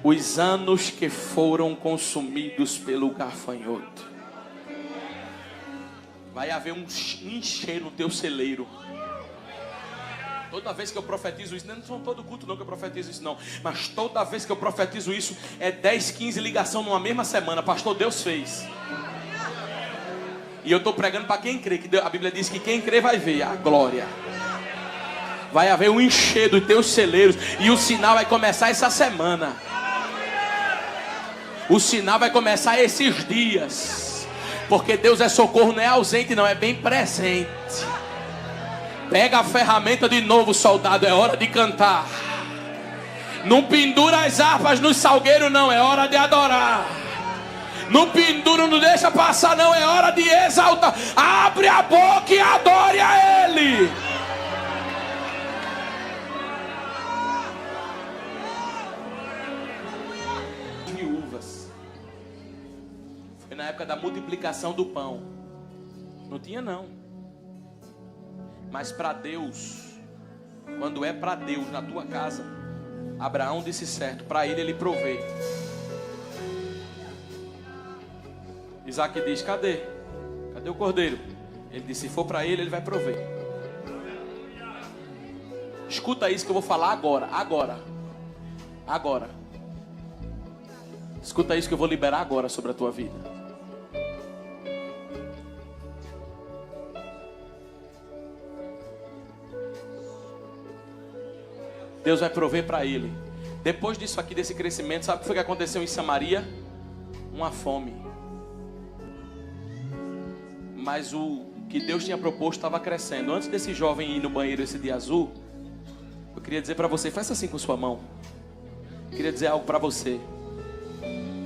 os anos que foram consumidos pelo gafanhoto. Vai haver um encher no teu celeiro. Toda vez que eu profetizo isso, não são todo culto não que eu profetizo isso não, mas toda vez que eu profetizo isso, é 10, 15 ligação numa mesma semana. Pastor, Deus fez. E eu estou pregando para quem crê, que a Bíblia diz que quem crê vai ver a glória. Vai haver um encher dos teus celeiros, e o sinal vai começar essa semana. O sinal vai começar esses dias. Porque Deus é socorro, não é ausente não, é bem presente. Pega a ferramenta de novo, soldado, é hora de cantar. Não pendura as harpas nos salgueiros não, é hora de adorar. Não pendura, não deixa passar não, é hora de exaltar. Abre a boca e adore a Ele. Na época da multiplicação do pão, não tinha não. Mas para Deus, quando é para Deus na tua casa, Abraão disse certo, para ele provê. Isaac diz: cadê o cordeiro? Ele disse: se for para ele vai prover. Escuta isso que eu vou falar agora. Escuta isso que eu vou liberar agora sobre a tua vida. Deus vai prover para ele. Depois disso aqui, desse crescimento, sabe o que foi que aconteceu em Samaria? Uma fome. Mas o que Deus tinha proposto estava crescendo. Antes desse jovem ir no banheiro esse dia azul, eu queria dizer para você, faça assim com sua mão. Eu queria dizer algo para você.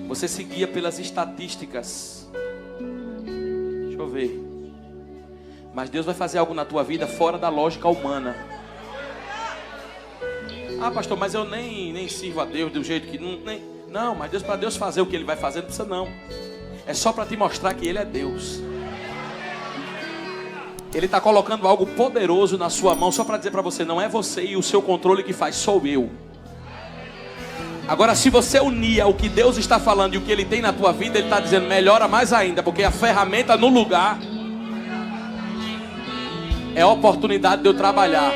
Você seguia pelas estatísticas. Deixa eu ver. Mas Deus vai fazer algo na tua vida fora da lógica humana. Ah, pastor, mas eu nem sirvo a Deus do jeito que... Não, mas Deus, para Deus fazer o que Ele vai fazer, não precisa não. É só para te mostrar que Ele é Deus. Ele está colocando algo poderoso na sua mão, só para dizer para você, não é você e o seu controle que faz, sou eu. Agora, se você unir o que Deus está falando e o que Ele tem na tua vida, Ele está dizendo, melhora mais ainda, porque a ferramenta no lugar é a oportunidade de eu trabalhar.